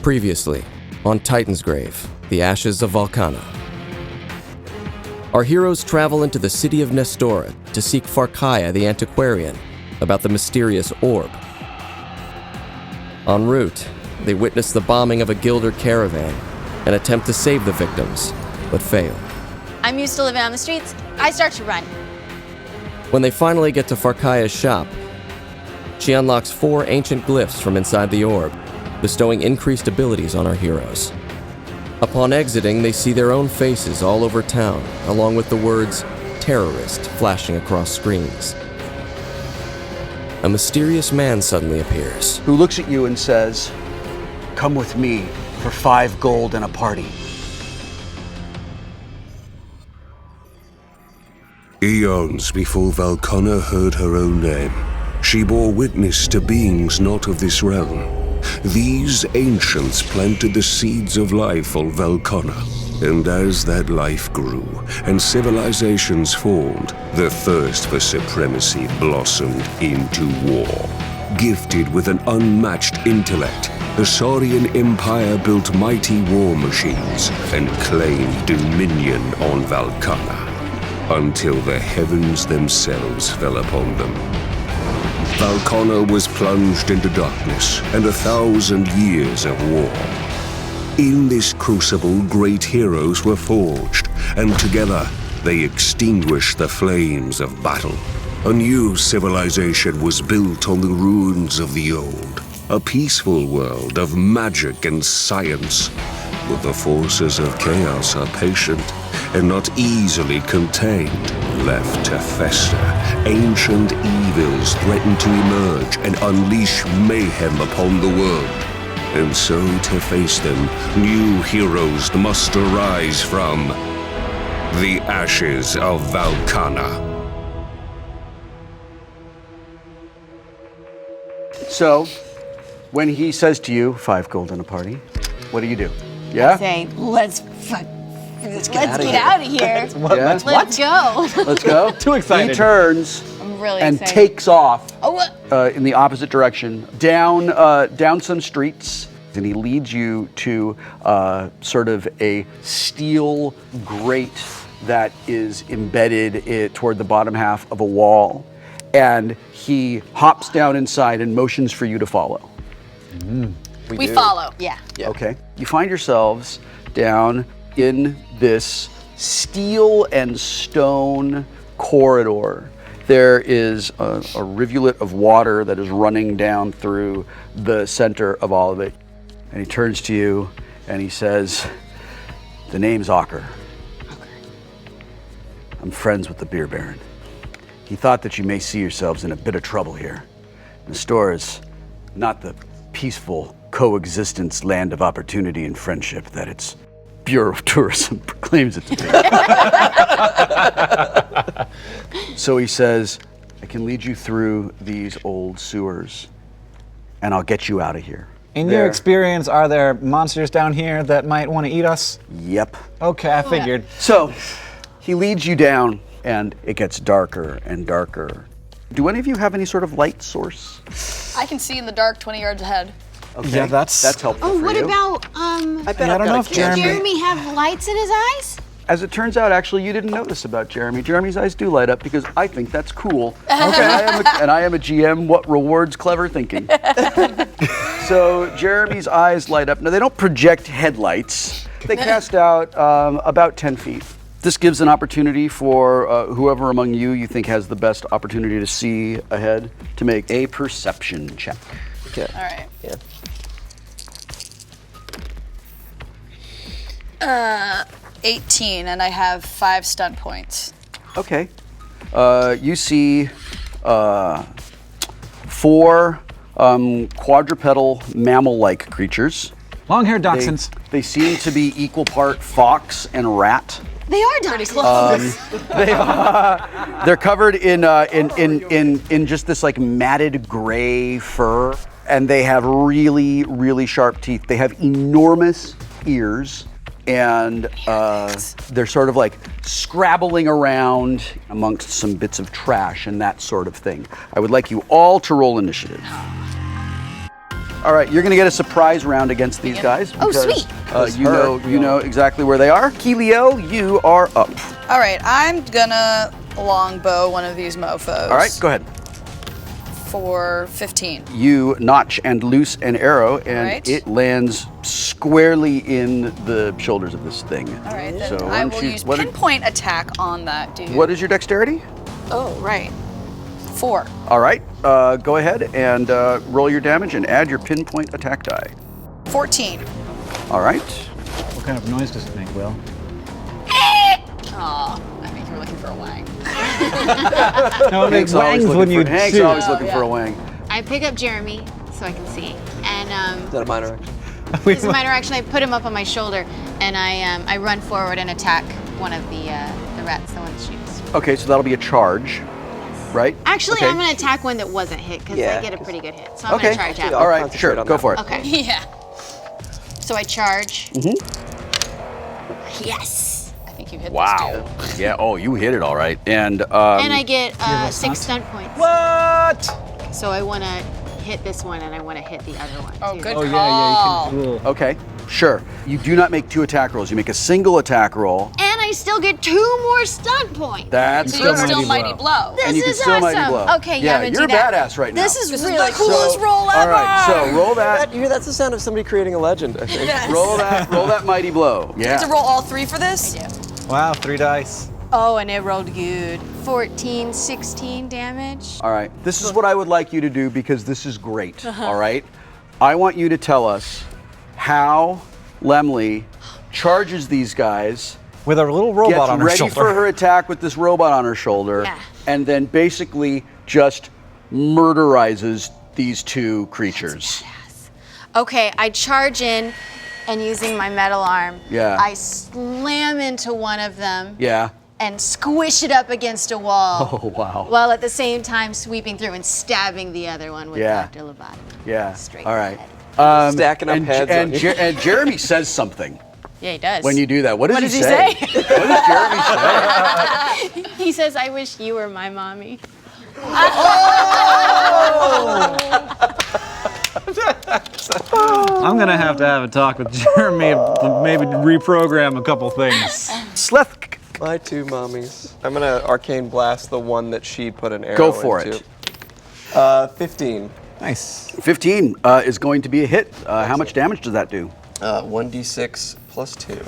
Previously, on Titansgrave, the ashes of Valkana. Our heroes travel into the city of Nestora to seek Farkaya the Antiquarian about the mysterious orb. En route, they witness the bombing of a Gilder caravan and attempt to save the victims, but fail. I'm used to living on the streets. I start to run. When they finally get to Farkaya's shop, she unlocks 4 ancient glyphs from inside the orb, bestowing increased abilities on our heroes. Upon exiting, they see their own faces all over town, along with the words "terrorist" flashing across screens. A mysterious man suddenly appears. Who looks at you and says, "Come with me for 5 gold and a party." Eons before Valkana heard her own name, she bore witness to beings not of this realm. These ancients planted the seeds of life on Valkana, and as that life grew and civilizations formed, the thirst for supremacy blossomed into war. Gifted with an unmatched intellect, the Saurian Empire built mighty war machines and claimed dominion on Valkana, until the heavens themselves fell upon them. Valkana was plunged into darkness and 1,000 years of war. In this crucible, great heroes were forged, and together they extinguished the flames of battle. A new civilization was built on the ruins of the old, a peaceful world of magic and science. But the forces of chaos are patient and not easily contained. Left to fester, ancient evils threaten to emerge and unleash mayhem upon the world. And so, to face them, new heroes must arise from the ashes of Valkana. So, when he says to you, 5 gold and a party, what do you do? Yeah? I say, let's get out of here. Yeah? Let's go. Let's go. Too excited. He turns I'm really and excited. takes off Oh, in the opposite direction, down some streets, and he leads you to sort of a steel grate that is embedded toward the bottom half of a wall, and he hops down inside and motions for you to follow. we follow. Yeah. Okay. You find yourselves down in this steel and stone corridor. There is a rivulet of water that is running down through the center of all of it. And he turns to you and he says, "The name's Aucker. I'm friends with the beer baron. He thought that you may see yourselves in a bit of trouble here. Nestora is not the peaceful coexistence land of opportunity and friendship that its Bureau of Tourism proclaims it to be." So he says, "I can lead you through these old sewers and I'll get you out of here." In your experience, are there monsters down here that might want to eat us? Yep. Okay, I figured. So he leads you down and it gets darker and darker. Do any of you have any sort of light source? I can see in the dark 20 yards ahead. Okay. Yeah, that's helpful Oh, for what you. about, I bet I I've don't got know a if kid. Jeremy- Jeremy have lights in his eyes? As it turns out, actually, you didn't notice about Jeremy. Jeremy's eyes do light up because I think that's cool. Okay. And I am a GM. What rewards clever thinking? So Jeremy's eyes light up. Now, they don't project headlights. They cast out about 10 feet. This gives an opportunity for whoever among you think has the best opportunity to see ahead to make a perception check. Okay. All right. Yeah. 18, and I have 5 stun points. Okay. You see 4 quadrupedal mammal-like creatures. long-haired dachshunds. They seem to be equal part fox and rat. They are dachshunds. They're covered in just this like matted gray fur, and they have really, really sharp teeth. They have enormous ears, and they're sort of like scrabbling around amongst some bits of trash and that sort of thing. I would like you all to roll initiative. All right, you're gonna get a surprise round against these guys. Oh, because, sweet. You know exactly where they are. Kiliel, you are up. All right, I'm gonna longbow one of these mofos. All right, go ahead. For 15. You notch and loose an arrow, and Right. it lands squarely in the shoulders of this thing. All right, then So why I don't will you- use what- pinpoint attack on that dude. What is your dexterity? Oh, right. 4. All right, go ahead and roll your damage and add your pinpoint attack die. 14. All right. What kind of noise does it make, Will? Aw, I think you were looking for a wang. No, it makes always wangs looking when for- you Hank's shoot. always looking for a wang. I pick up Jeremy so I can see, and Is that a minor action? as a minor action, I put him up on my shoulder, and I run forward and attack one of the rats, the one that shoots. Okay, so that'll be a charge, right? Actually, Okay. I'm gonna attack one that wasn't hit because Yeah, I get a pretty good hit, so I'm Okay. gonna charge at All him. right, concentrate sure, on go that for it. Okay. Yeah. So I charge. Mm-hmm. Yes. I think you hit Wow. this Yeah. Oh, you hit it all right. And And I get a 6 stunt? stunt points. What? So I want to hit this one, and I want to hit the other one. Oh, too. good Oh, call. yeah, you can. Cool. okay, sure. You do not make 2 attack rolls. You make a single attack roll. And I still get 2 more stunt points. That's So you're Still still mighty mighty blow. This and you can is still awesome. mighty blow. Okay, yeah, I'm gonna you're do that. a badass right now. This is This is really the coolest cool. roll ever. All right, so roll that. That's the sound of somebody creating a legend, I think. Yes. Roll that mighty blow. Yeah. To roll all 3 for this? Wow, 3 dice. Oh, and it rolled good. 14, 16 damage. All right. This is what I would like you to do because this is great. All right. I want you to tell us how Lemley charges these guys, With a little robot gets on her ready shoulder. for her attack with this robot on her shoulder, Yeah. and then basically just murderizes these 2 creatures. Okay, I charge in, and using my metal arm, Yeah. I slam into one of them Yeah. and squish it up against a wall. Oh, wow. While at the same time sweeping through and stabbing the other one with Yeah. Dr. Lobotomy. Yeah. Straight All in right. the head. Stacking up and, heads and, on you. and Jeremy says something Yeah, he does. when you do that. What does What does he he say? say? What does Jeremy say? He says, I wish you were my mommy. I'm gonna have a talk with Jeremy, maybe reprogram a couple things. Sleth, My 2 mommies. I'm gonna arcane blast the one that she put an arrow go for into. it. 15. Nice. 15 is going to be a hit. How much damage does that do? 1d6 plus 2.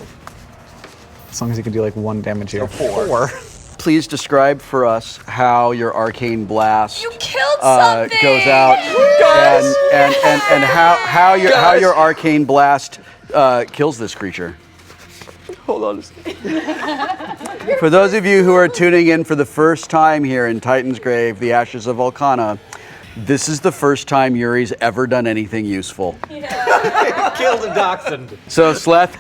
As long as you can do like 1 damage here. 4. Please describe for us how your arcane blast You killed something! goes out, and how your arcane blast kills this creature. Hold on a second. For those of you who are tuning in for the first time here in Titansgrave, the Ashes of Valkana, this is the first time Yuri's ever done anything useful. Killed a dachshund. So Sleth,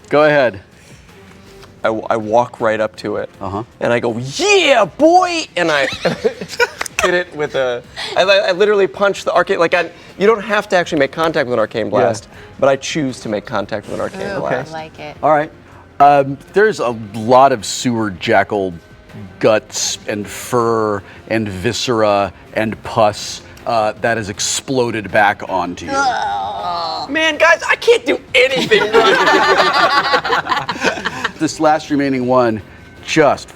go ahead. I walk right up to it, Uh-huh. and I go, yeah, boy! And I hit it with I literally punch the arcane, you don't have to actually make contact with an arcane blast, but I choose to make contact with an arcane Ooh, blast. I like it. All right. There's a lot of sewer jackal guts and fur and viscera and pus that has exploded back onto you. Man, guys, I can't do anything right. This last remaining one just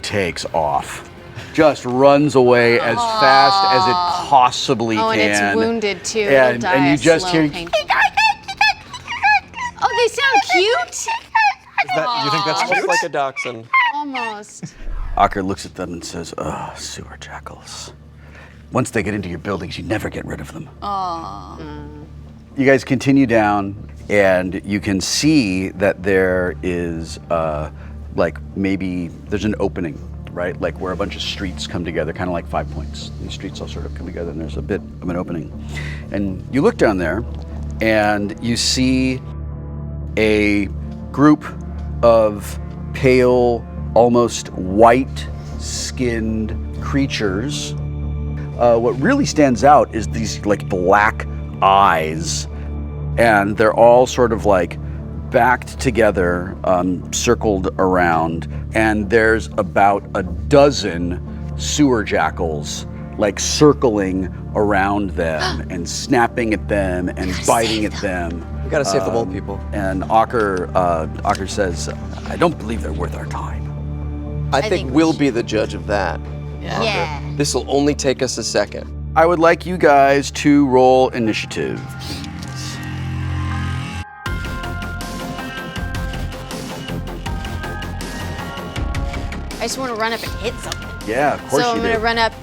takes off. Just runs away as fast as it possibly Oh, and can. it's wounded too. And, It'll die and you a just slow, hear. painful- Oh, they sound cute. You think that's Just cute? like a dachshund. Almost. Aucker looks at them and says, "Ugh, sewer jackals. Once they get into your buildings, you never get rid of them." You guys continue down, and you can see that there is, maybe there's an opening, right? Like where a bunch of streets come together, kind of like 5 Points. These streets all sort of come together, and there's a bit of an opening. And you look down there, and you see a group of pale, almost white-skinned creatures. What really stands out is these like black eyes, and they're all sort of like backed together, circled around, and there's about a dozen sewer jackals like circling around them and snapping at them and biting at them. We gotta save the mole people. And Aucker says, I don't believe they're worth our time. I think we'll be the judge of that. Yeah. This will only take us a second. I would like you guys to roll initiative. I just want to run up and hit something. Yeah, of course So I'm you going do. to run up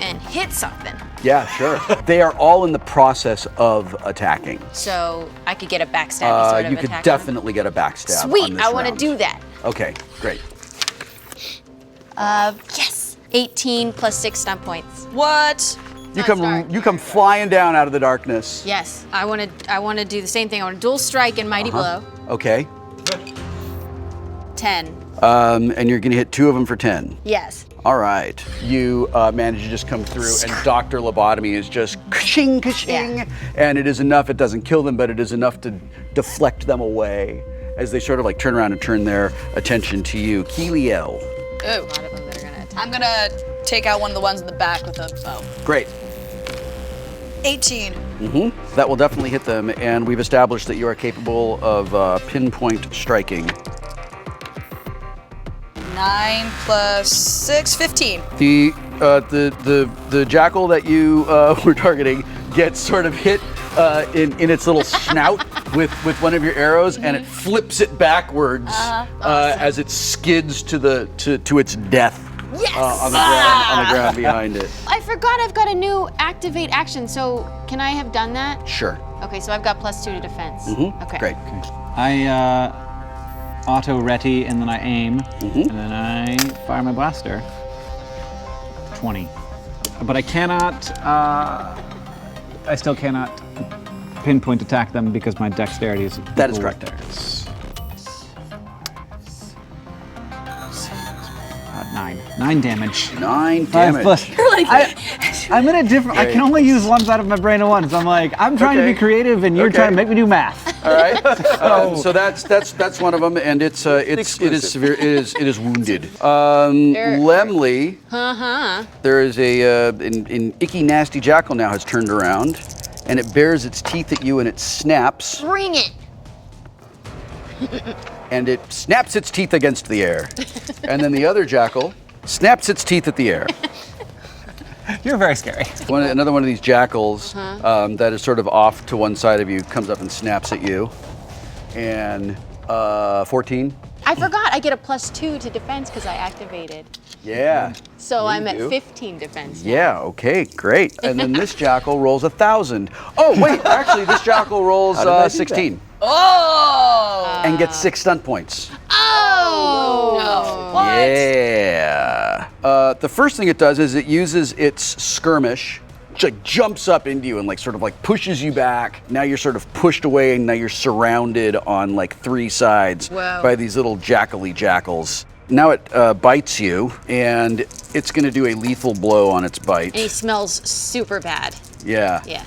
and hit something. Yeah, sure. They are all in the process of attacking. So I could get a backstabby sort of You could attack. definitely get a backstab. Sweet, on this I want to round. do that. Okay, great. Yes. 18 plus 6 stunt points. What? You come flying down out of the darkness. Yes, I want to do the same thing. I want to dual strike and mighty blow. Okay. 10. And you're gonna hit 2 of them for 10. Yes. All right. You manage to just come through, and Dr. Lobotomy is just ka-ching, ka-ching. Yeah. And it is enough, it doesn't kill them, but it is enough to deflect them away as they sort of like turn around and turn their attention to you. Kiliel. Ooh. A lot of them that are gonna attack. I'm gonna take out one of the ones in the back with a bow. Great. 18. That will definitely hit them, and we've established that you are capable of pinpoint striking. 9 plus 6, 15. The jackal that you were targeting gets sort of hit in its little snout with one of your arrows, and it flips it backwards as it skids to its death. Yes! On the ground behind it. I forgot I've got a new activate action, so can I have done that? Sure. Okay, so I've got +2 to defense. Okay. Great. I auto ready and then I aim and then I fire my blaster. 20. But I cannot. I still cannot pinpoint attack them because my dexterity is. That is correct. Theirs. 9 damage. 9 5 damage. plus. I'm in a different. I can only use ones out of my brain at once. I'm like, I'm trying to be creative, and you're trying to make me do math. All right. So that's one of them, and it is severe. It is wounded. Lemley. There is an icky nasty jackal now has turned around, and it bares its teeth at you, and it snaps. Bring it! And it snaps its teeth against the air. And then the other jackal snaps its teeth at the air. You're very scary. Another one of these jackals that is sort of off to one side of you comes up and snaps at you. And 14. I forgot I get a +2 to defense because I activated. Yeah. So I'm at do. 15 defense now. Yeah, okay, great. And then this jackal rolls 1,000. Oh, wait, actually, this jackal rolls 16. Oh! And gets 6 stunt points. Oh! What? Yeah. The first thing it does is it uses its skirmish, which like jumps up into you and like sort of like pushes you back. Now you're sort of pushed away, and now you're surrounded on like 3 sides by these little jackally jackals. Now it bites you, and it's going to do a lethal blow on its bite. And he smells super bad. Yeah. Yeah.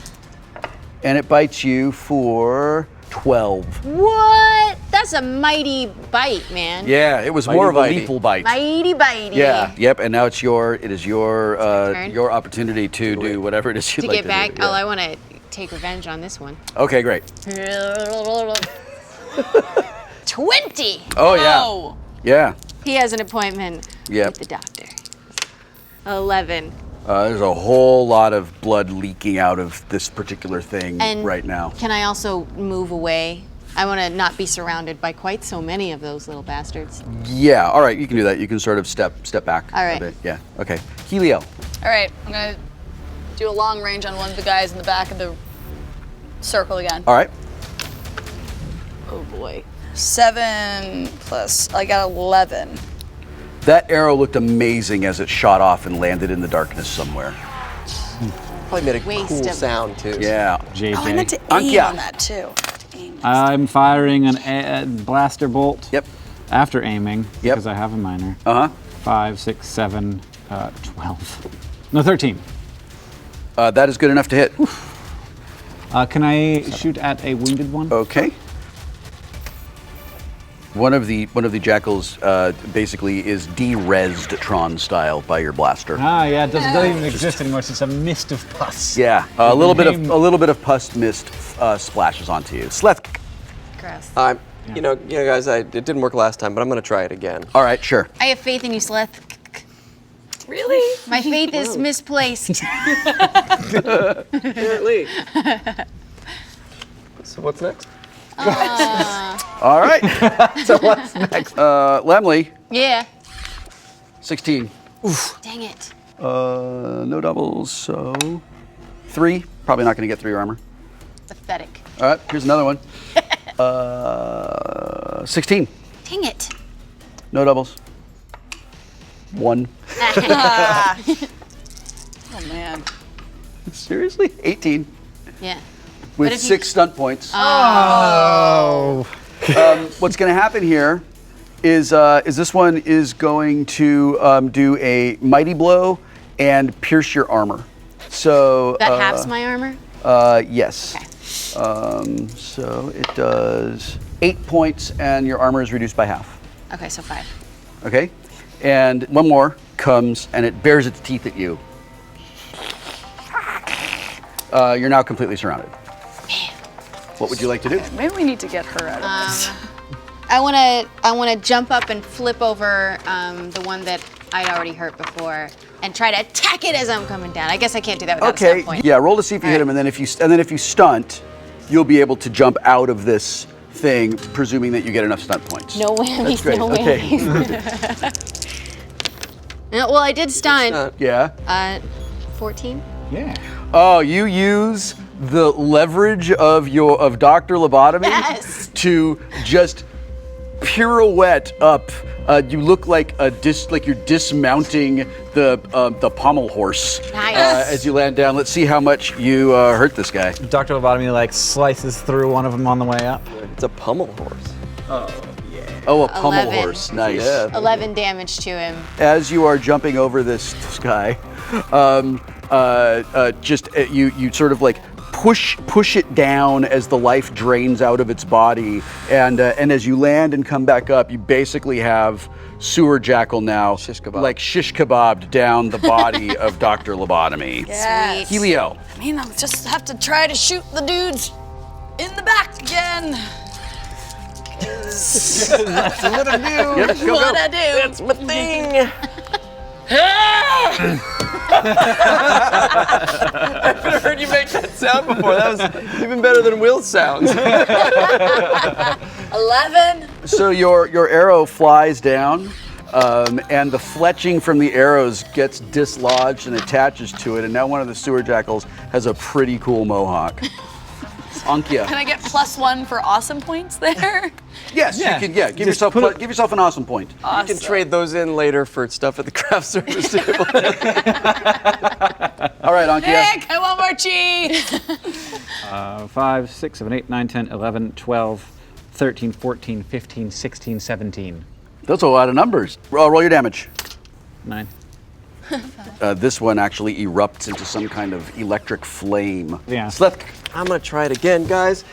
And it bites you for 12. What? That's a mighty bite, man. Yeah, it was Mighty more of a bitey. lethal bite. Mighty bitey. Yeah, yep, and now it is your turn? your opportunity to do whatever it is you'd To like get to back, do. Yeah. I want to take revenge on this one. Okay, great. 20! Oh yeah. Oh. Yeah. He has an appointment Yep. with the doctor. 11. There's a whole lot of blood leaking out of this particular thing And right now. Can I also move away? I want to not be surrounded by quite so many of those little bastards. Yeah, all right, you can do that. You can sort of step back All right. a bit. Yeah, okay. Kiliel. All right, I'm gonna do a long range on one of the guys in the back of the circle again. All right. Oh boy. 7 plus, I got 11. That arrow looked amazing as it shot off and landed in the darkness somewhere. Probably made a Waste cool of- sound too. Yeah. JJ. Oh, I meant to aim Aankia. on that too. I'm firing a blaster bolt. Yep. After aiming, Yep. because I have a minor. 5, 6, 7, 12. No, 13. That is good enough to hit. Can I shoot at a wounded one? Okay. One of the jackals basically is de-rezzed Tron style by your blaster. Ah, yeah, it doesn't even exist anymore. It's a mist of pus. Yeah, a little bit of pus mist splashes onto you. Sleth. Gross. You know, guys, it didn't work last time, but I'm gonna try it again. All right, sure. I have faith in you, Sleth. Really? My faith is misplaced. Apparently. So what's next? All right. So what's next? Lemley, Yeah. 16. Dang it. No doubles, so 3. Probably not going to get 3 armor. Pathetic. All right, here's another one. 16. Dang it. No doubles. 1. Oh man. Seriously? 18. Yeah. With if you- 6 stunt points. Oh. What's going to happen here is this one is going to do a mighty blow and pierce your armor. So That halves my armor? yes. Okay. So it does 8 points, and your armor is reduced by half. Okay, so 5. Okay, and one more comes, and it bares its teeth at you. You're now completely surrounded. What would you like to do? Maybe we need to get her out of this. I wanna jump up and flip over the one that I'd already hurt before and try to attack it as I'm coming down. I guess I can't do that without a Okay, stunt point. yeah. Roll to see if you hit him, and then if you stunt, you'll be able to jump out of this thing, presuming that you get enough stunt points. No whammies, great, no okay. whammies. Well, I did stun. Yeah. 14. Yeah. Oh, you use the leverage of Dr. Lobotomy Yes. to just pirouette up. You look like you're dismounting the pommel horse Nice. as you land down. Let's see how much you hurt this guy. Dr. Lobotomy slices through one of them on the way up. It's a pummel horse. Oh, a pommel 11. horse. Nice. Yeah. 11 damage to him. As you are jumping over this guy, you sort of push it down as the life drains out of its body, and as you land and come back up, you basically have sewer jackal now, shish kebabbed down the body of Dr. Lobotomy. Yes. Kiliel. I mean, I'll just have to try to shoot the dudes in the back again. Yep, go, What go. I do? That's my thing. I haven't heard you make that sound before. That was even better than Will's sounds. 11. So your arrow flies down, and the fletching from the arrows gets dislodged and attaches to it, and now one of the sewer jackals has a pretty cool mohawk. Aankia. Can I get +1 for awesome points there? Yes, Yeah. you can. Yeah, give Just yourself an awesome point. You can trade those in later for stuff at the craft service table. All right, Aankia. Nick, I want more cheese. 5, 6, 7, 8, 9, 10, 11, 12, 13, 14, 15, 16, 17. Those are a lot of numbers. Roll your damage. 9. This one actually erupts into some kind of electric flame. Yeah. Sleth. I'm gonna try it again, guys.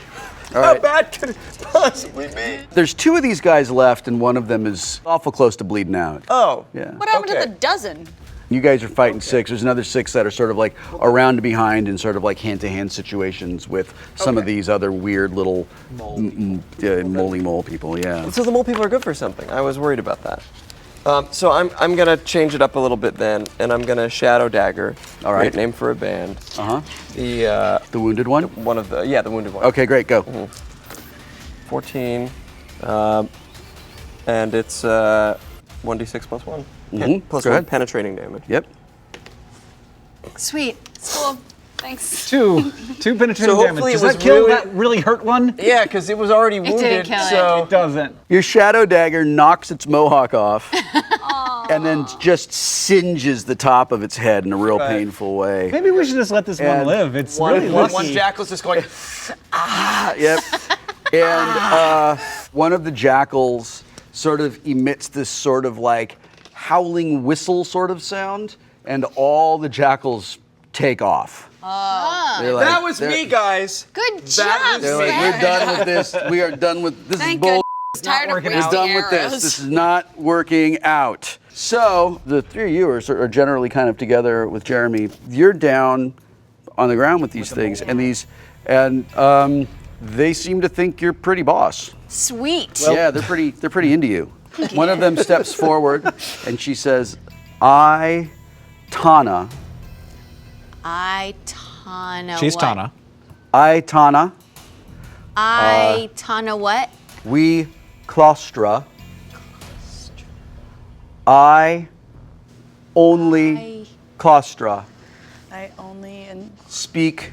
All How right. bad could it possibly be? There's 2 of these guys left, and one of them is awful close to bleeding out. Oh. Yeah. What happened Okay. to the dozen? You guys are fighting 6. There's another 6 that are sort of around and behind in sort of hand-to-hand situations with some of these other weird little moley mole people. Yeah. So the mole people are good for something. I was worried about that. So I'm gonna change it up a little bit then, and I'm gonna Shadow Dagger. All right. Great name for a band. Uh-huh. The wounded one? the wounded one. Okay, great. Go. 14, and it's 1d6 plus 1. Plus Go 1 ahead. penetrating damage. Yep. Sweet. Cool. Thanks. 2 penetrating So damage. hopefully Does it was that kill really- that really hurt one? Yeah, because it was already didn't wounded. kill it. So It doesn't. Your shadow dagger knocks its mohawk off, and then just singes the top of its head in a real Right. painful way. Maybe we should just let this one And live. It's really one lucky. jackal's just going. Yep. And one of the jackals sort of emits this sort of howling whistle sort of sound, and all the jackals take off. They're like- That was they're- me, guys. Good That job, was They're like, Sleth. we're done with this. We are done with this. Thank Is bull. Tired of working wasting out. Done with arrows. this is not working out. So the three of you are generally kind of together with Jeremy. You're down on the ground with these things, and they seem to think you're pretty boss. Sweet. Yeah, they're pretty into you. One of them steps forward and she says, I, Tana. She's what? Tana. I, Tana. Tana what? We, Claustra. I, only Claustra. I only and Speak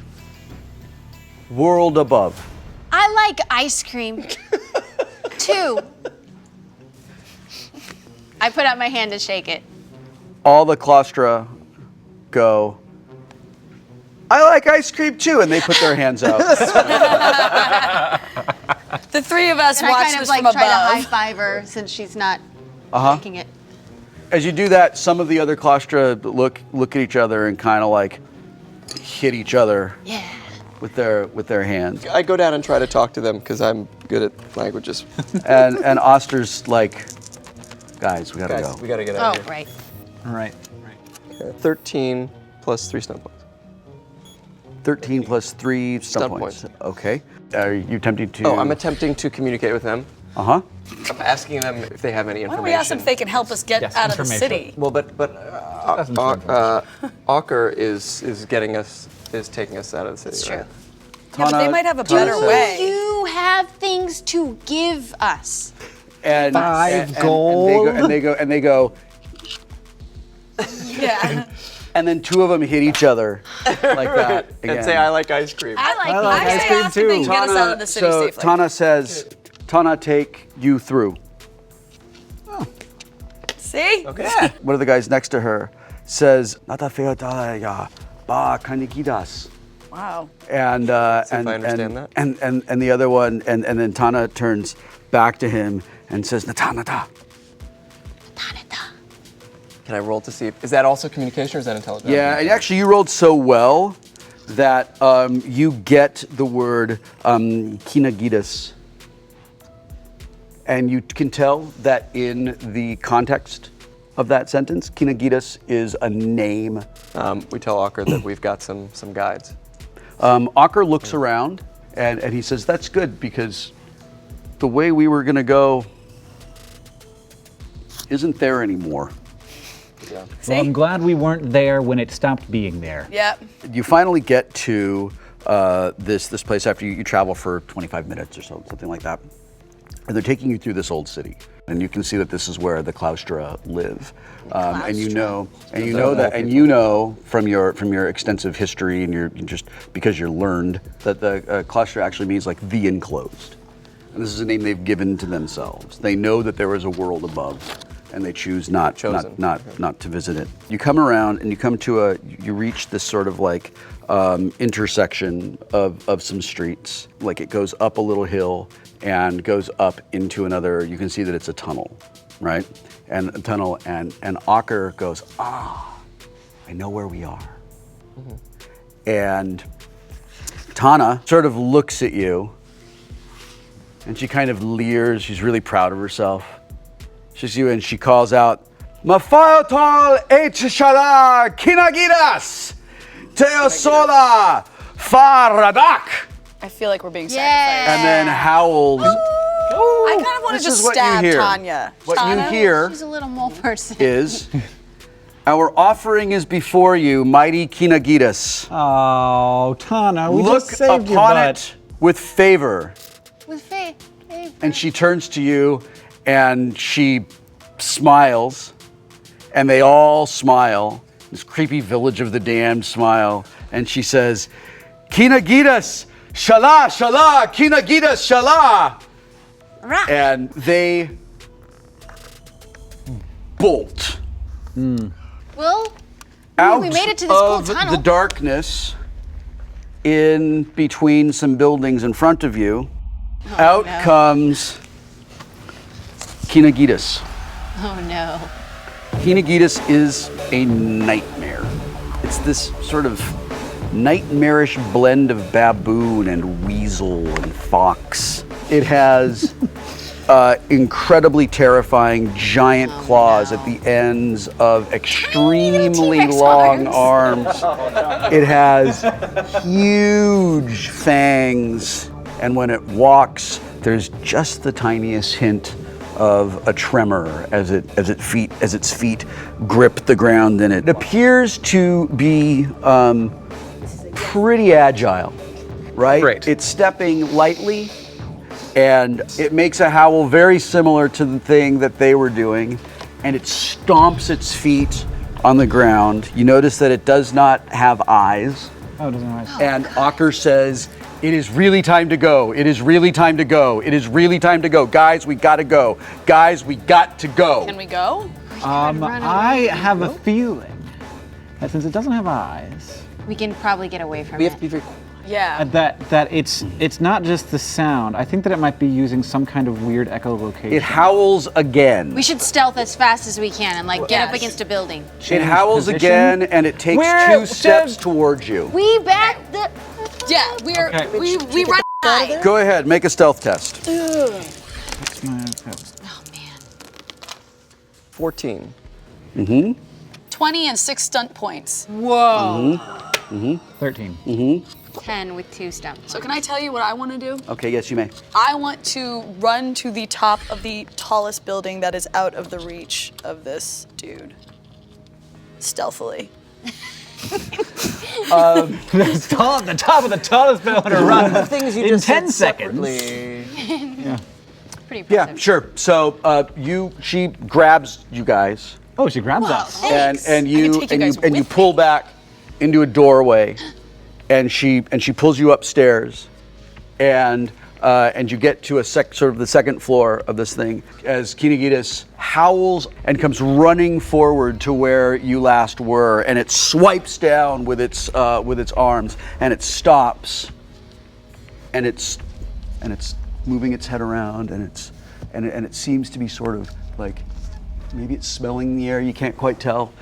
world above. I like ice cream. 2. I put out my hand to shake it. All the Claustra go, I like ice cream too, and they put their hands out. the three of us And I watch kind of this like from try to above. high five her since she's not making it. As you do that, some of the other Claustra look at each other and kind of like hit each other Yeah. with their hands. I go down and try to talk to them because I'm good at languages. And Oster's like, guys, we gotta go. We gotta get out Oh, of here. right. Right. 13 plus 3 stun points. 13 plus 3 stun Stun points. points. Okay. Are you attempting to? Oh, I'm attempting to communicate with them. Uh-huh. I'm asking them if they have any Why information. don't we ask them if they can help us get Yes, out of the information. city? Well, but Aucker is getting us, is taking us out of the city. It's right? true. Yeah, but they might have a better says- way. You have things to give us. And 5 gold. And they go, Yeah. and then two of them hit each other like that again. And say I like ice cream. I like like these. ice cream ask if they can too. get us out of the city so safely. Tana says, Tana, take you through. See? Okay. One of the guys next to her says, Nata feotaya ba kanikidas. Wow. And if I understand that. And the other one, and then Tana turns back to him and says, Nata, Nata. Can I roll to see if, is that also communication or is that intelligence? Yeah, and actually you rolled so well that you get the word kinagidas. And you can tell that in the context of that sentence, kinagidas is a name. We tell Aucker that we've got some guides. Aucker looks around and he says, that's good because the way we were going to go isn't there anymore. Yeah. Well, I'm glad we weren't there when it stopped being there. Yep. You finally get to this place after you travel for 25 minutes or so, something like that. And they're taking you through this old city. And you can see that this is where the Claustra live. And you know from your extensive history and your just because you're learned that the Claustra actually means like the enclosed. And this is a name they've given to themselves. They know that there is a world above, and they choose not to visit it. You come around and you reach this sort of like intersection of some streets. Like it goes up a little hill and goes up into another. You can see that it's a tunnel, right? And a tunnel, and Aucker goes, I know where we are. Mm-hmm. And Tana sort of looks at you, and she kind of leers. She's really proud of herself. She's you, and she calls out, Mafayotal Shala Kinagidas Teosola Faradak. I feel like we're being Yeah. sacrificed. And then howls. I kind of want to This is just what you stab hear. Tanya. What Tana? you hear She's a little mole person. is, our offering is before you, mighty Kinagidas. Oh, Tana, we Look just saved your upon butt. it with favor. With faith. And she turns to you and she smiles, and they all smile. This creepy village of the damned smile. And she says, Kinagidas, Shala, Shala, Kinagidas, Shala. Rah. And they bolt Well, out we made it to this cool of tunnel. the darkness in between some buildings in front of you. Out no. comes Kinagitas. Oh no. Kinagitas is a nightmare. It's this sort of nightmarish blend of baboon and weasel and fox. It has incredibly terrifying giant claws at the ends of extremely long arms. It has huge fangs, and when it walks, there's just the tiniest hint of a tremor as its feet grip the ground in it. It appears to be pretty agile, right? Great. It's stepping lightly, and it makes a howl very similar to the thing that they were doing, and it stomps its feet on the ground. You notice that it does not have eyes. Oh, it doesn't have eyes. And Aucker says, "It is really time to go. It is really time to go. It is really time to go. Guys, we gotta go. Guys, we got to go." Can we go? I have a feeling that since it doesn't have eyes, We can probably get away from We it. have to be very. Yeah. that it's not just the sound. I think that it might be using some kind of weird echolocation. It howls again. We should stealth as fast as we can and like get up Yes. against a building. It howls position? again, and it takes Where- 2 steps towards you. We back the. Yeah, we're Okay. we run by. Go ahead, make a stealth test. What's my- Oh man. 14. 20 and 6 stunt points. Whoa. 13. 10 with 2 stumps. So can I tell you what I want to do? Okay, yes, you may. I want to run to the top of the tallest building that is out of the reach of this dude. Stealthily. The top of the tallest building to run The things you in just 10 said seconds. separately. Pretty Yeah, impressive. sure. So she grabs you guys, Oh, she grabs us. and you take you guys and you with pull back into a doorway, and she pulls you upstairs, and you get to sort of the second floor of this thing as Kinagitas howls and comes running forward to where you last were, and it swipes down with its arms, and it stops, and it's moving its head around, and it seems to be sort of like maybe it's smelling the air. You can't quite tell.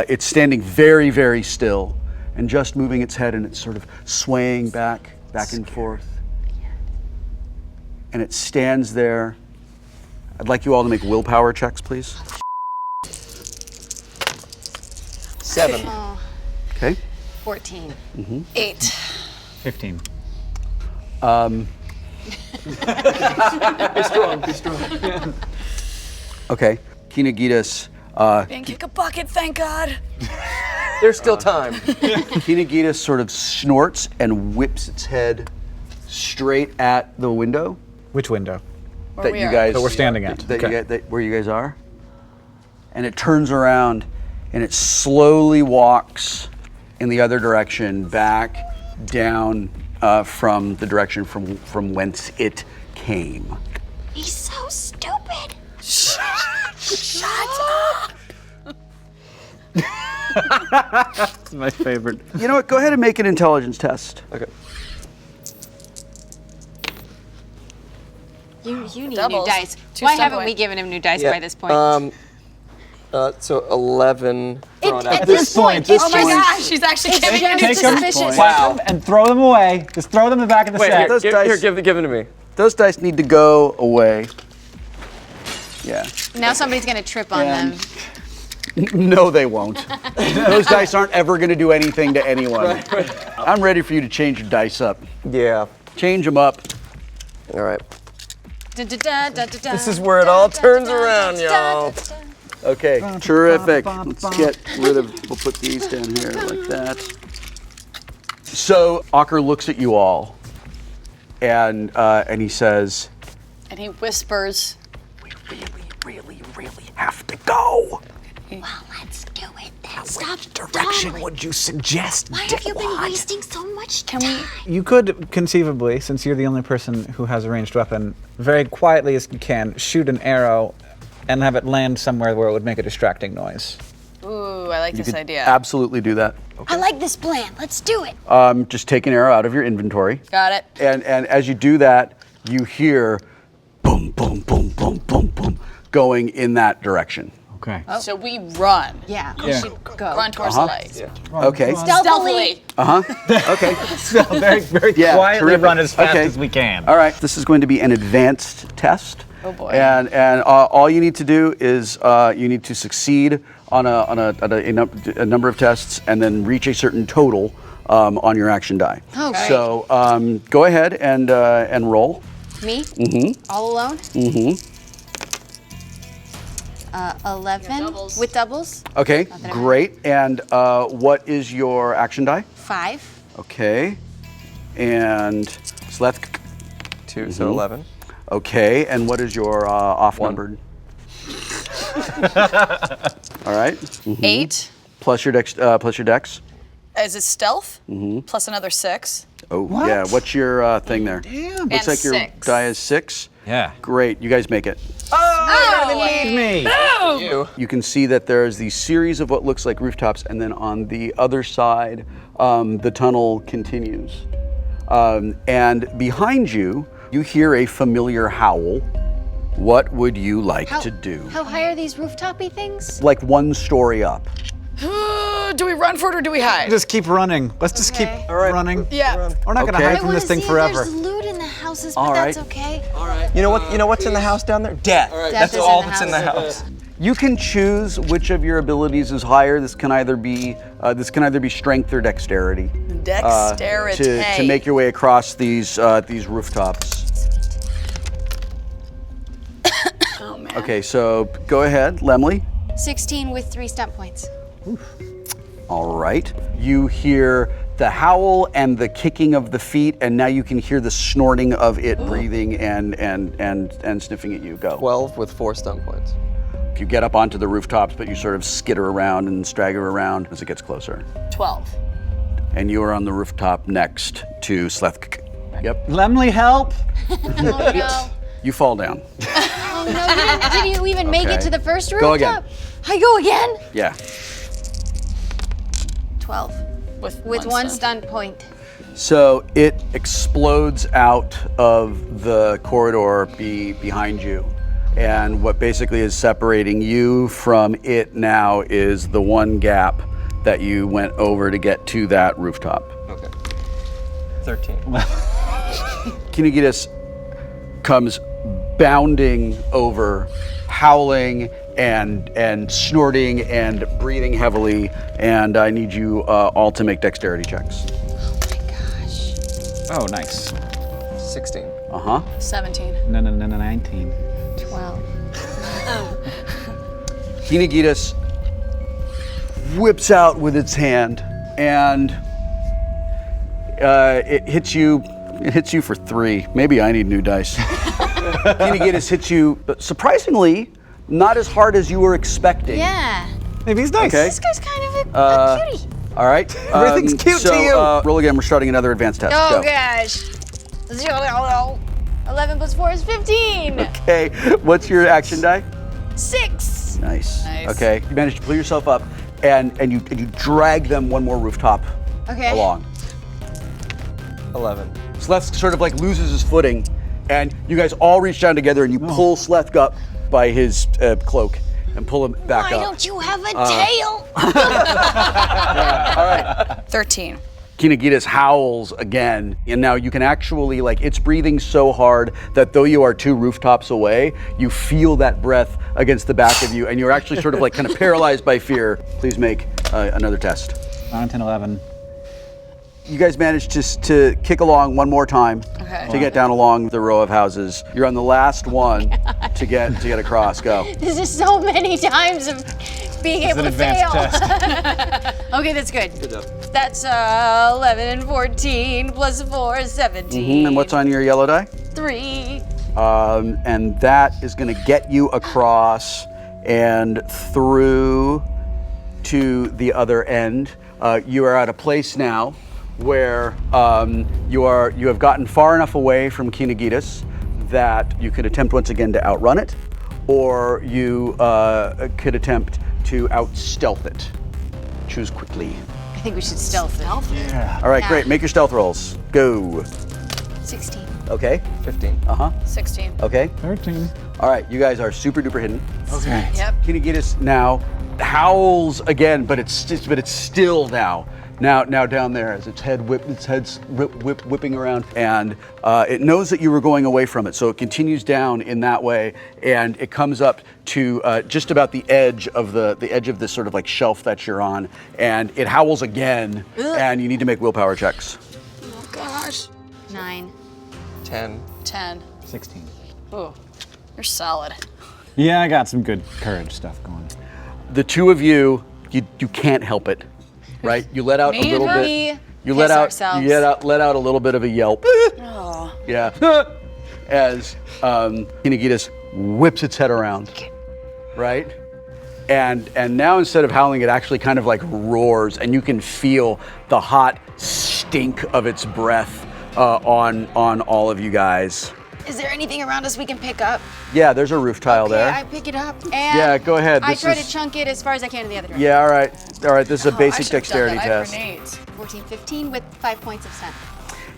It's standing very, very still, and just moving its head, and it's sort of swaying back and forth. And it stands there. I'd like you all to make willpower checks, please. 7. Okay. 14. 8. 15. Be strong, be strong. Okay. Kinagitas. Didn't kick a bucket, thank God. There's still time. Kinagitas sort of snorts and whips its head straight at the window Which window? Where we are. That we're standing at. Okay. Where you guys are. And it turns around and it slowly walks in the other direction, back down from the direction from whence it came. He's so stupid. Shut up. That's my favorite. You know what? Go ahead and make an intelligence test. Okay. You need Doubles. new dice. 2 Why stump haven't point. we given him new dice Yeah. by this point? So 11. At this point, Oh my gosh, she's actually giving just me Take them, suspicious. wow, and throw them away. Just throw them in the back of the Wait, sack. those dice- here, give them to me. Those dice need to go away. Yeah. Now somebody's gonna trip on them. No, they won't. Those dice aren't ever going to do anything to anyone. I'm ready for you to change your dice up. Yeah. Change them up. All right. This This is where it all turns around, y'all. Okay, terrific. Let's get rid of, we'll put these down here like that. So Aucker looks at you all, and he says, And he whispers, "We really have to go. Well, let's do it then. Stop. Direction would you suggest, Why have you been dickwad? wasting so much time? You could conceivably, since you're the only person who has a ranged weapon, very quietly as you can, shoot an arrow and have it land somewhere where it would make a distracting noise. ooh, I like this idea. Absolutely do that. I like this plan. Let's do it. Just take an arrow out of your inventory. Got it. And as you do that, you hear boom, boom, boom, boom, boom, boom, going in that direction. Okay. So we run. Yeah, we Yeah. should go. Run towards the light. Okay. Stealthily. Okay. So very Yeah, quietly terrific. run as fast Okay. as we can. All right. This is going to be an advanced test. Oh boy. And all you need to do is you need to succeed on a number of tests and then reach a certain total on your action die. Okay. So go ahead and roll. Me? Mm-hmm. All alone? Mm-hmm. 11 with doubles. Okay, great. And what is your action die? 5. Okay. And Sleth? 2, so 11. Okay, and what is your off-numbered? All right. 8. Plus your dex. Is it stealth? Plus another 6. Oh, yeah. What's your thing there? Damn. Looks And like your 6. die is 6. Yeah. Great, you guys make it. Lead me. You can see that there's these series of what looks like rooftops, and then on the other side, the tunnel continues. And behind you, you hear a familiar howl. What would you like to do? How high are these rooftopy things? Like 1 story up. Do we run for it or do we hide? Just keep running. Let's just keep running. Yeah. We're not gonna Okay. hide I from want this to thing see forever. if there's loot in the houses, but All that's right. okay. You know what's in the house down there? Death. Death That's is all in the that's in the house. house. You can choose which of your abilities is higher. This can either be strength or dexterity. Dexterity. To make your way across these rooftops. Oh man. Okay, so go ahead, Lemley. 16 with 3 stunt points. All right. You hear the howl and the kicking of the feet, and now you can hear the snorting of it breathing and sniffing at you. Go. 12 with 4 stun points. You get up onto the rooftops, but you sort of skitter around and stagger around as it gets closer. 12. And you are on the rooftop next to Sleth. Yep. Lemley, help! Oh no. You fall down. Oh no, did you even make it Okay. to the first rooftop? Go again. I go again? Yeah. 12. With One stunt point. So it explodes out of the corridor behind you. And what basically is separating you from it now is the one gap that you went over to get to that rooftop. Okay. 13. Kinegidus comes bounding over, howling and snorting and breathing heavily, and I need you all to make dexterity checks. Oh my gosh. Oh, nice. 16. Uh-huh. 17. No, 19. 12. Kinegidus whips out with its hand, and it hits you. It hits you for 3. Maybe I need new dice. Kinegidus hits you, but surprisingly, not as hard as you were expecting. Yeah. Maybe he's nice. Okay. This guy's kind of a cutie. All right. Everything's cute to you. Roll again. We're starting another advanced test. Oh Go. gosh. 11 plus 4 is 15. Okay. What's your action die? 6. Nice. Nice. Okay. You managed to pull yourself up, and you drag them one more rooftop Okay. along. 11. Sleth sort of like loses his footing, and you guys all reach down together and you pull Sleth up by his cloak and pull him back Why up. don't you have a tail? All right. 13. Kinegidus howls again, and now you can actually, like, it's breathing so hard that though you are 2 rooftops away, you feel that breath against the back of you, and you're actually sort of like kind of paralyzed by fear. Please make another test. 9, 10, 11. You guys managed to kick along one more time Okay. to get down along the row of houses. You're on the last one to get across. Go. This is so many times of being able to fail. Okay, that's good. Good job. That's 11 and 14 plus 4 is 17. And what's on your yellow die? 3. And that is going to get you across and through to the other end. You are at a place now where you have gotten far enough away from Kinegidus that you could attempt once again to outrun it, or you could attempt to out-stealth it. Choose quickly. I think we should stealth it. All right, Yeah. great. Make your stealth rolls. Go. 16. Okay. 15. Uh-huh. 16. Okay. 13. All right, you guys are super duper hidden. Okay. Yep. Kinegidus now howls again, but it's still now. Now down there, as its head's whipping around, and it knows that you were going away from it, so it continues down in that way, and it comes up to just about the edge of this sort of like shelf that you're on, and it howls again, and you need to make willpower checks. Oh gosh. 9. 10. 10. 16. Oh, you're solid. Yeah, I got some good courage stuff going. The two of you can't help it, right? You let out a little bit. You let out a little bit of a yelp. Oh. Yeah. As Kinagitas whips its head around, right? And now instead of howling, it actually kind of like roars, and you can feel the hot stink of its breath on all of you guys. Is there anything around us we can pick up? Yeah, there's a roof tile there. I pick it up. And yeah, go ahead. I try to chunk it as far as I can in the other direction. Yeah, all right. This is a basic dexterity test. 14, 15 with 5 points of scent.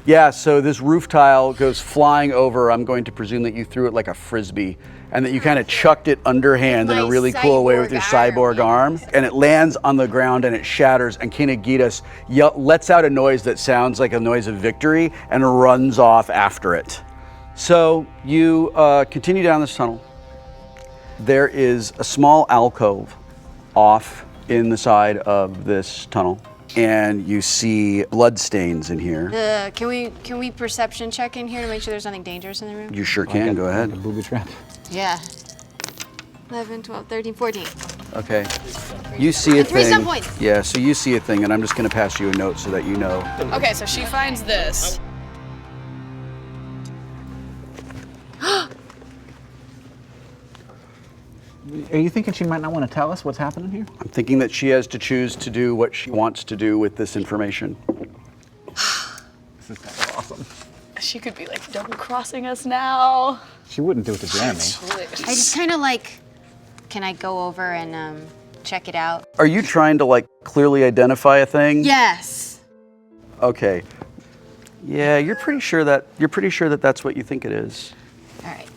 Yeah, so this roof tile goes flying over. I'm going to presume that you threw it like a frisbee and that you kind of chucked it underhand in a really cool way with your cyborg arm. And it lands on the ground and it shatters, and Kinagitas lets out a noise that sounds like a noise of victory and runs off after it. So you continue down this tunnel. There is a small alcove off in the side of this tunnel, and you see blood stains in here. Can we perception check in here to make sure there's nothing dangerous in the room? You sure can. Go ahead. A booby trap. Yeah. 11, 12, 13, 14. Okay. You see a thing. 3 stun points. Yeah. So you see a thing, and I'm just going to pass you a note so that you know. Okay, so she finds this. Are you thinking she might not want to tell us what's happening here? I'm thinking that she has to choose to do what she wants to do with this information. This is kind of awesome. She could be like double-crossing us now. She wouldn't do it to Jeremy. I just kind of like, can I go over and check it out? Are you trying to like clearly identify a thing? Yes. Okay. Yeah, you're pretty sure that that's what you think it is. All right.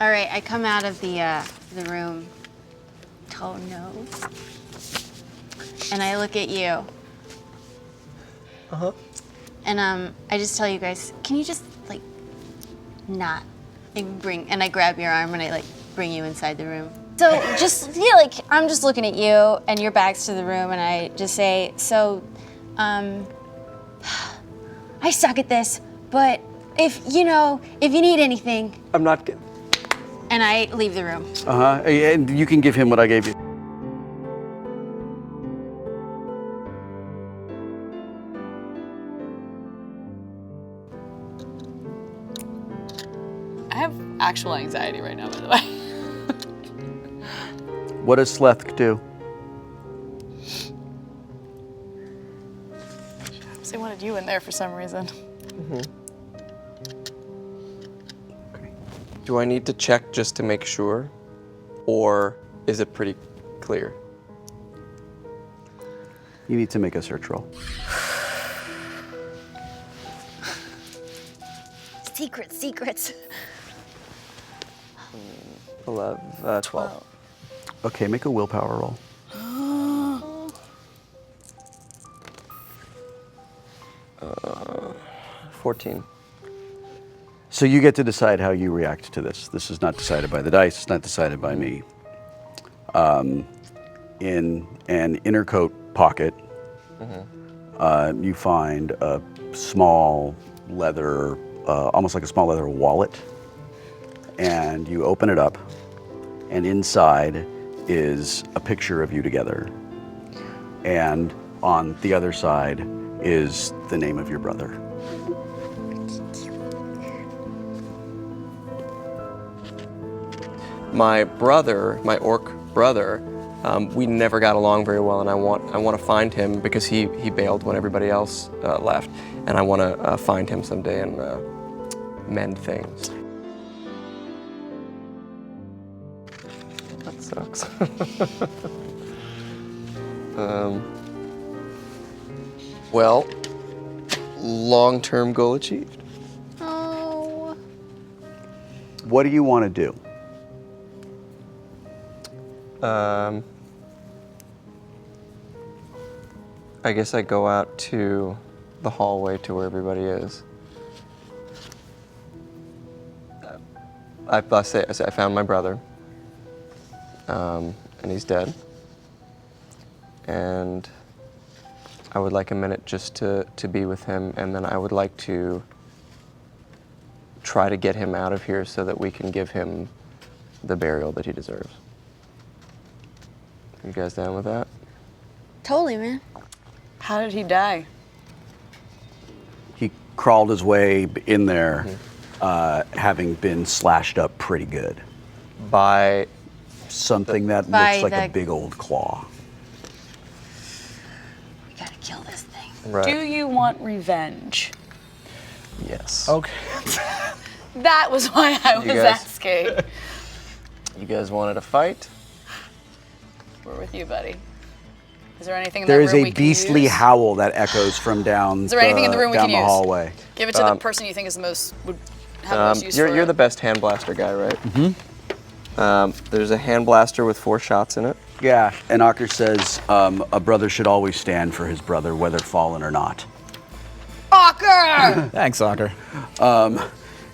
All right, I come out of the room. Oh no. And I look at you. Uh-huh. And I just tell you guys, can you just like not and I grab your arm and I like bring you inside the room. So just like I'm just looking at you and your back's to the room, and I just say, so I suck at this, but if you need anything. I'm not good. And I leave the room. Uh-huh. And you can give him what I gave you. I have actual anxiety right now, by the way. What does Sleth do? They wanted you in there for some reason. Mm-hmm. Do I need to check just to make sure, or is it pretty clear? You need to make a search roll. Secrets. 12. Okay, make a willpower roll. 14. So you get to decide how you react to this. This is not decided by the dice. It's not decided by me. In an inner coat pocket, you find a small leather, almost like a small leather wallet, and you open it up, and inside is a picture of you together, and on the other side is the name of your brother. My brother, my orc brother, we never got along very well, and I want to find him because he bailed when everybody else left, and I want to find him someday and mend things. That sucks. Well, long-term goal achieved. Oh. What do you want to do? I guess I go out to the hallway to where everybody is. I say I found my brother, and he's dead. And I would like a minute just to be with him, and then I would like to try to get him out of here so that we can give him the burial that he deserves. You guys down with that? Totally, man. How did he die? He crawled his way in there, having been slashed up pretty good. By something that By looks like a the- big old claw. We gotta kill this thing. Right. Do you want revenge? Yes. Okay. That was why I was guys- asking. You guys wanted a fight? We're with you, buddy. Is there anything in There that is room a we can beastly use? howl that echoes from down Is there anything in the room we down can the use? hallway. Give it to the person you think is the most would have the most use for You're it. the best hand blaster guy, right? Mm-hmm. There's a hand blaster with 4 shots in it. Yeah, and Aucker says a brother should always stand for his brother, whether fallen or not. Aucker! Thanks, Aucker.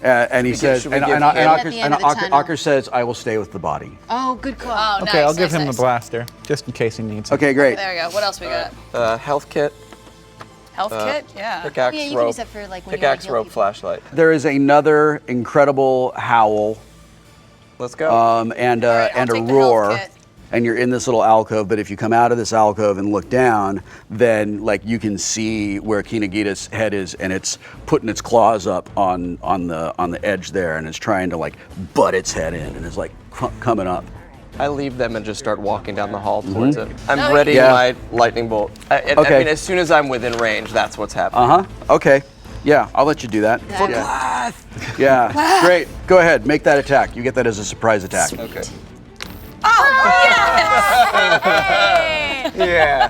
And he says, should we and give him- At the end of the tunnel. Aucker says, "I will stay with the body." Oh, good call. Oh, Okay, I'll nice, give him nice. the blaster, just in case he needs it. Okay, great. There we go. What else we got? Health kit, Health kit? Yeah. pickaxe, Yeah, you can rope, use that for like when pickaxe, you rope, people. flashlight. There is another incredible howl Let's go. and right, I'll a take the roar, health kit. and you're in this little alcove. But if you come out of this alcove and look down, then like you can see where Kinagita's head is, and it's putting its claws up on the edge there, and it's trying to like butt its head in, and it's like coming up. I leave them and just start walking down the hall towards it. I'm No, ready Yeah. my lightning bolt. I Okay. mean, as soon as I'm within range, that's what's happening. Okay. Yeah, I'll let you do that. Yeah. Great. Go ahead. Make that attack. You get that as a surprise attack. Okay. Yeah.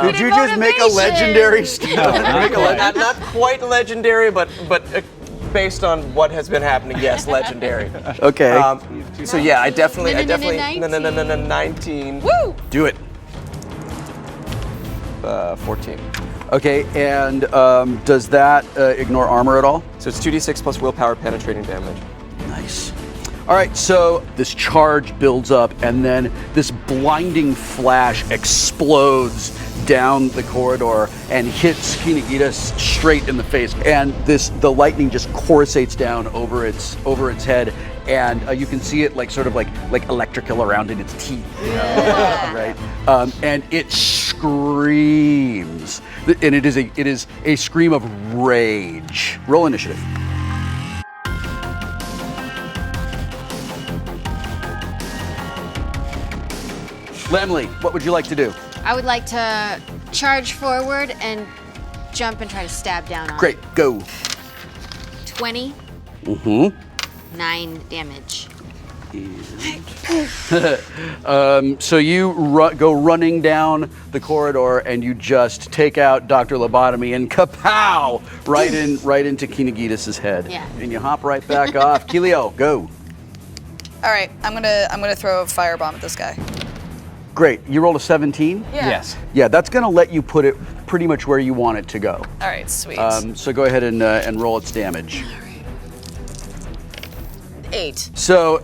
Did you just make a legendary stuff? Not quite legendary, but based on what has been happening, yes, legendary. Okay. So yeah, I definitely 19. Woo! Do it. 14. Okay. And does that ignore armor at all? So it's 2d6 plus willpower penetrating damage. Nice. All right, so this charge builds up, and then this blinding flash explodes down the corridor and hits Kinagita straight in the face. And the lightning just coruscates down over its head, and you can see it like sort of like electrical around in its teeth, right? And it screams, and it is a scream of rage. Roll initiative. Lemley, what would you like to do? I would like to charge forward and jump and try to stab down on Great, go. it. 20. 9 damage. So you go running down the corridor, and you just take out Dr. Lobotomy and kapow! Right into Kinagita's head. Yeah. And you hop right back off. Kiliel, go. All right, I'm gonna throw a firebomb at this guy. Great. You rolled a 17? Yeah. Yes. Yeah, that's going to let you put it pretty much where you want it to go. All right, sweet. So go ahead and roll its damage. 8. So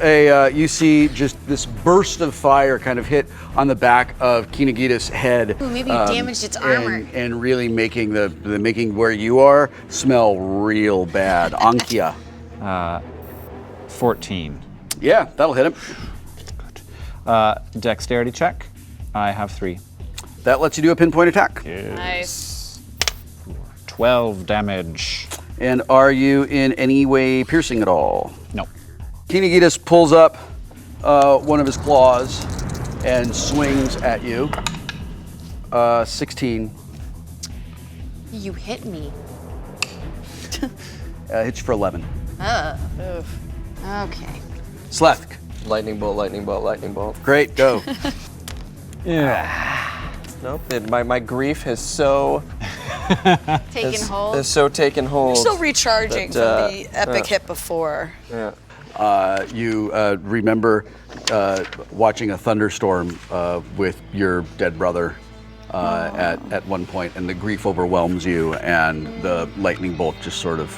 you see just this burst of fire kind of hit on the back of Kinagita's head. Ooh, maybe you damaged its armor. And really making making where you are smell real bad. Aankia. 14. Yeah, that'll hit him. Dexterity check. I have 3. That lets you do a pinpoint attack. Nice. 12 damage. And are you in any way piercing at all? No. Kinagita pulls up one of his claws and swings at you. 16. You hit me. Hits you for 11. Okay. Sleth. Lightning bolt, lightning bolt, lightning bolt. Great, go. Nope. My grief has so Taking hold. has so taken hold. Still recharging But, from the epic hit before. Yeah. You remember watching a thunderstorm with your dead brother at one point, and the grief overwhelms you, and the lightning bolt just sort of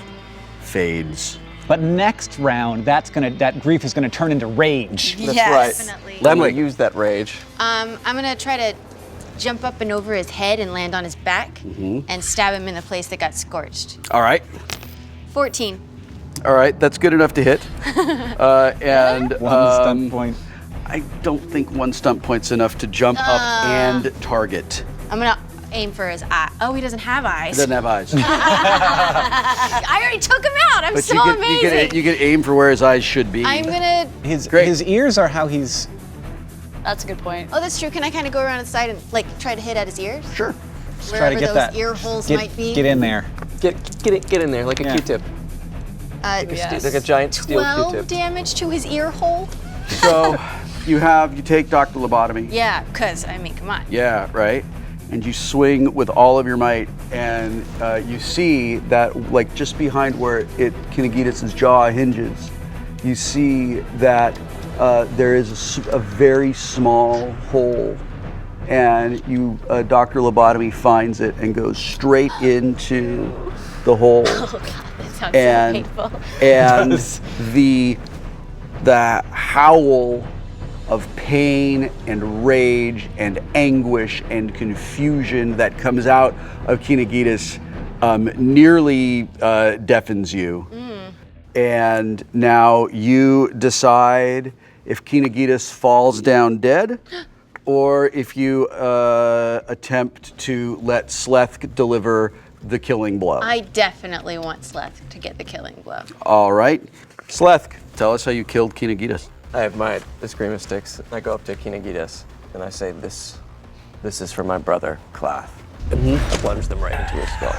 fades. But next round, that grief is gonna turn into rage. Yes. That's Definitely. right. Lemley, use that rage. I'm gonna try to jump up and over his head and land on his back and stab him in the place that got scorched. All right. 14. All right, that's good enough to hit. And One stun point. I don't think one stunt point's enough to jump up and target. I'm gonna aim for his eye. Oh, he doesn't have He eyes. doesn't have eyes. I already took him out. I'm But so you amazing. you get aim for where his eyes should be. I'm gonna. His ears are how he's. That's a good point. Oh, that's true. Can I kind of go around the side and like try to hit at his ears? Sure. Try to Wherever get those that. ear holes get, might be. Get in there. Get in there like a Q-tip. Yes. Like a giant steel 12 Q-tip. damage to his ear hole. So you take Dr. Lobotomy. Yeah, cause I mean, come on. Yeah, right. And you swing with all of your might, and you see that, like, just behind where Kinagidis' jaw hinges, you see that there is a very small hole, and Dr. Lobotomy finds it and goes straight into the hole. Oh God, that sounds And so painful. and the howl of pain and rage and anguish and confusion that comes out of Kinagidis nearly deafens you. And now you decide if Kinagidis falls down dead, or if you attempt to let Sleth deliver the killing blow. I definitely want Sleth to get the killing blow. All right. Sleth, tell us how you killed Kinagidis. I have my Eskrima sticks. I go up to Kinagidis and I say, "This is for my brother, Klath." And I plunge them right into his skull.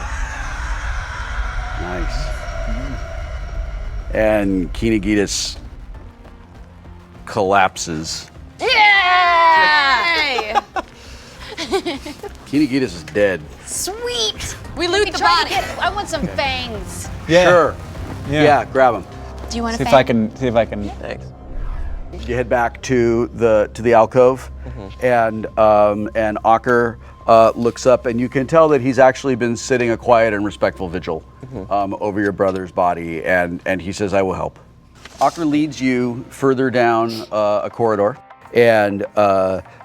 Nice. And Kinagidis collapses. Yay! Kinagidis is dead. Sweet. We loot the Try to body. get- I want some fangs. Sure. Yeah, grab him. Do you want See a if fang? I can. Thanks. You head back to the alcove, and Aucker looks up, and you can tell that he's actually been sitting a quiet and respectful vigil over your brother's body, and he says, "I will help." Aucker leads you further down a corridor, and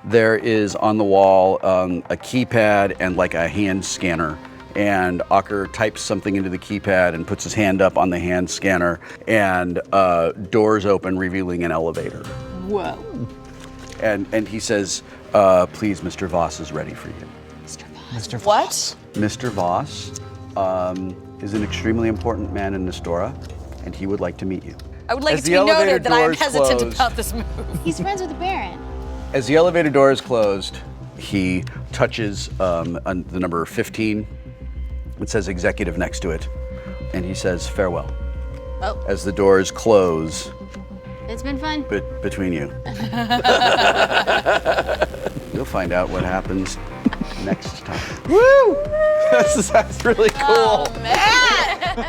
there is on the wall a keypad and like a hand scanner. And Aucker types something into the keypad and puts his hand up on the hand scanner, and doors open, revealing an elevator. Whoa. And he says, "Please, Mr. Voss is ready for you." Mr. What? Mr. Voss is an extremely important man in Nestora, and he would like to meet you. I would like As it to the be elevator noted that I am doors hesitant close- about this move. He's friends with the Baron. As the elevator door is closed, he touches the number 15. It says executive next to it, and he says farewell. Oh. As the doors close It's been fun. between you. You'll find out what happens next time. Woo! That's really cool. Oh, man.